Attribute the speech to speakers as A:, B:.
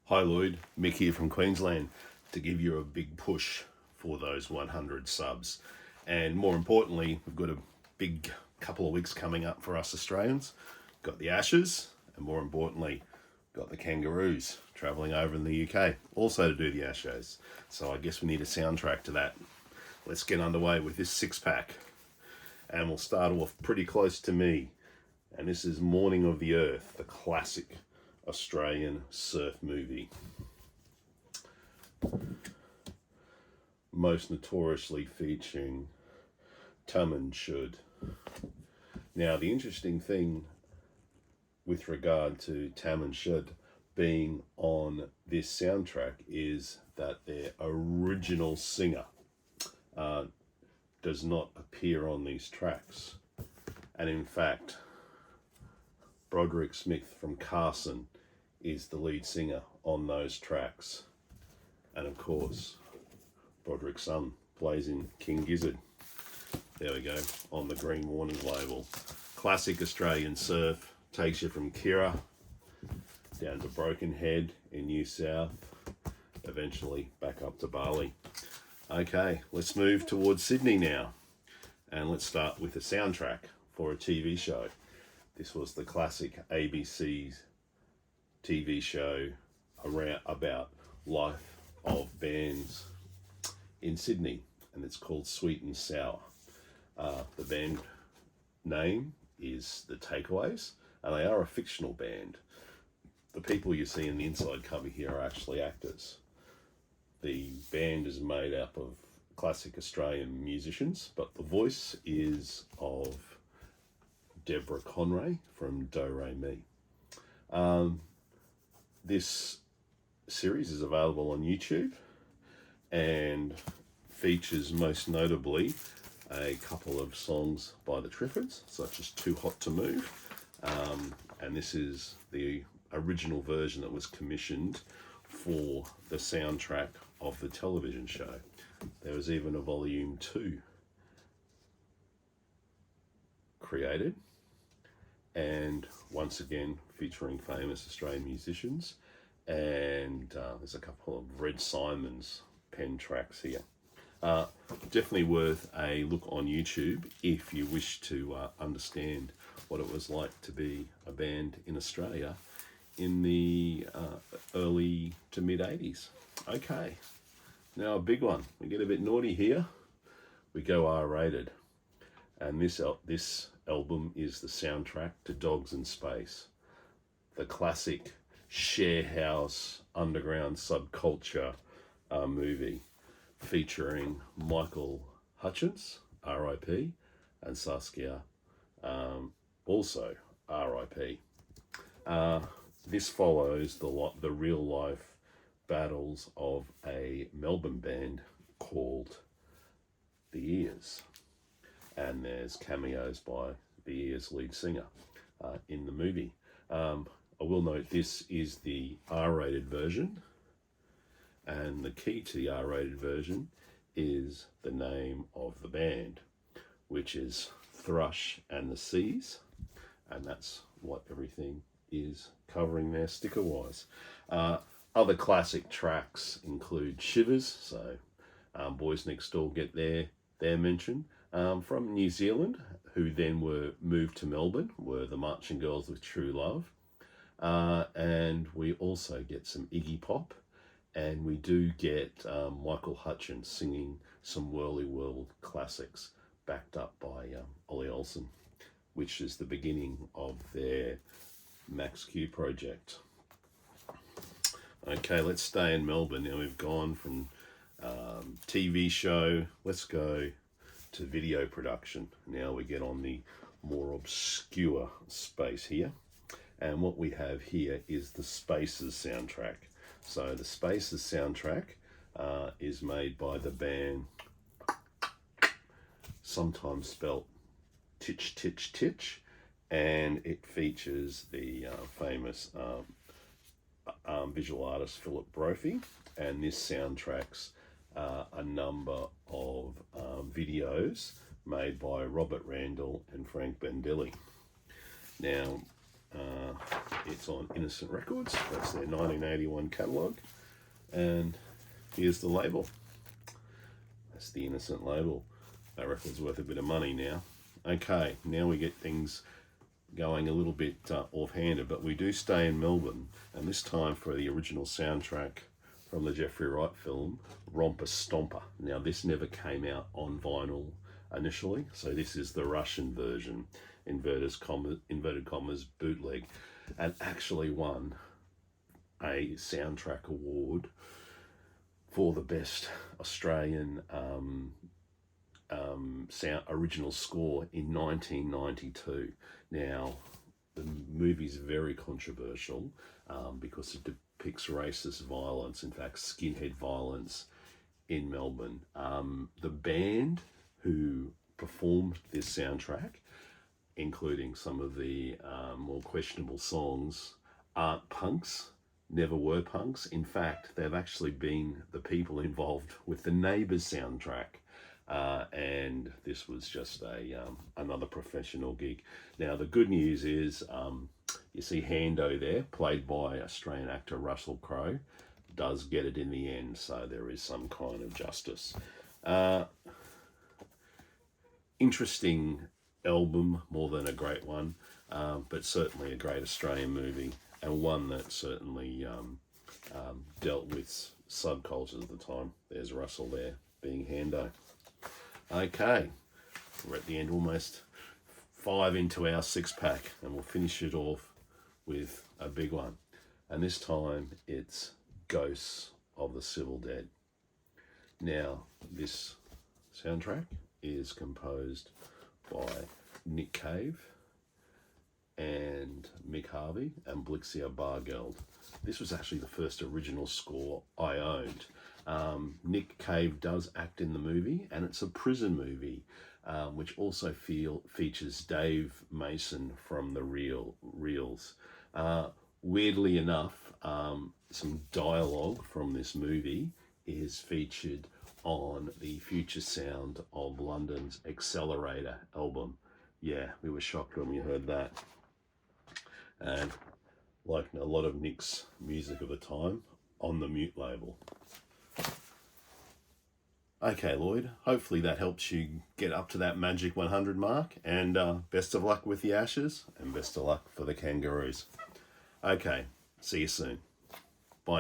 A: Hi Lloyd, Mick here from Queensland to give you a big push for those 100 subs. And more importantly, we've got a big couple of weeks coming up for us Australians. Got the Ashes, and more importantly, got the Kangaroos travelling over in the UK, also to do the Ashes. So I guess we need a soundtrack to that. Let's get underway with this 6-pack. And we'll start off pretty close to me. And this is Morning of the Earth, the classic Australian surf movie. Most notoriously featuring Tum and Shud. Now, the interesting thing with regard to Tam and Shud being on this soundtrack is that their original singer does not appear on these tracks. And in fact, Broderick Smith from Carson is the lead singer on those tracks. And of course, Broderick's son plays in King Gizzard. There we go, on the Green Warnings label. Classic Australian surf, takes you from Kirra down to Broken Head in New South, eventually back up to Bali. Okay, let's move towards Sydney now. And let's start with a soundtrack for a TV show. This was the classic ABC's TV show about life of bands in Sydney, and it's called Sweet and Sour. The band name is The Takeaways, and they are a fictional band. The people you see in the inside cover here are actually actors. The band is made up of classic Australian musicians, but the voice is of Deborah Conray from Do Re Mi. This series is available on YouTube and features most notably a couple of songs by the Triffids, such as Too Hot to Move. And this is the original version that was commissioned for the soundtrack of the television show. There was even a volume 2 created, and once again featuring famous Australian musicians, and there's a couple of Red Simons pen tracks here. Definitely worth a look on YouTube if you wish to understand what it was like to be a band in Australia in the early to mid 80s. Okay, now a big one. We get a bit naughty here. We go R-rated. And this album is the soundtrack to Dogs in Space, the classic share house underground subculture movie featuring Michael Hutchence, R.I.P., and Saskia, also R.I.P. This follows the real life battles of a Melbourne band called The Ears. And there's cameos by The Ears lead singer in the movie. I will note this is the R-rated version, and the key to the R-rated version is the name of the band, which is Thrush and the Seas, and that's what everything is covering there sticker-wise. Other classic tracks include Shivers, so Boys Next Door get their mention. From New Zealand, who then were moved to Melbourne, were the Marching Girls with True Love. And we also get some Iggy Pop, and we do get Michael Hutchence singing some Whirly World classics backed up by Ollie Olsen, which is the beginning of their Max Q project. Okay, let's stay in Melbourne. Now we've gone from TV show, let's go to video production. Now we get on the more obscure space here. And what we have here is the Spaces soundtrack. So the Spaces soundtrack is made by the band, sometimes spelt Titch Titch Titch, and it features the famous visual artist Philip Brophy, and this soundtracks a number of videos made by Robert Randall and Frank Bendelli. Now, It's on Innocent Records. That's their 1981 catalogue. And here's the label. That's the Innocent label. That record's worth a bit of money now. Okay, now we get things going a little bit offhanded, but we do stay in Melbourne, and this time for the original soundtrack from the Jeffrey Wright film, Romper Stomper. Now, this never came out on vinyl initially, so this is the Russian version, inverted commas, bootleg, and actually won a soundtrack award for the best Australian original score in 1992. Now, the movie's very controversial because it depicts racist violence, in fact, skinhead violence in Melbourne. The band who performed this soundtrack, including some of the more questionable songs, aren't punks, never were punks. In fact, they've actually been the people involved with the Neighbours soundtrack. And this was just another professional gig. Now, the good news is, you see Hando there, played by Australian actor Russell Crowe, does get it in the end, so there is some kind of justice. Interesting album, more than a great one, but certainly a great Australian movie, and one that certainly dealt with subcultures at the time. There's Russell there, being Hando. Okay, we're at the end, almost 5 into our 6-pack, and we'll finish it off with a big one. And this time it's Ghosts of the Civil Dead. Now, this soundtrack is composed by Nick Cave and Mick Harvey and Blixia Bargeld. This was actually the first original score I owned. Nick Cave does act in the movie, and it's a prison movie, which also features Dave Mason from the Reels. Weirdly enough, some dialogue from this movie is featured on the Future Sound of London's Accelerator album. Yeah, we were shocked when we heard that. And like a lot of Nick's music of the time, on the Mute label. Okay, Lloyd, hopefully that helps you get up to that magic 100 mark, and best of luck with the Ashes, and best of luck for the Kangaroos. Okay, see you soon.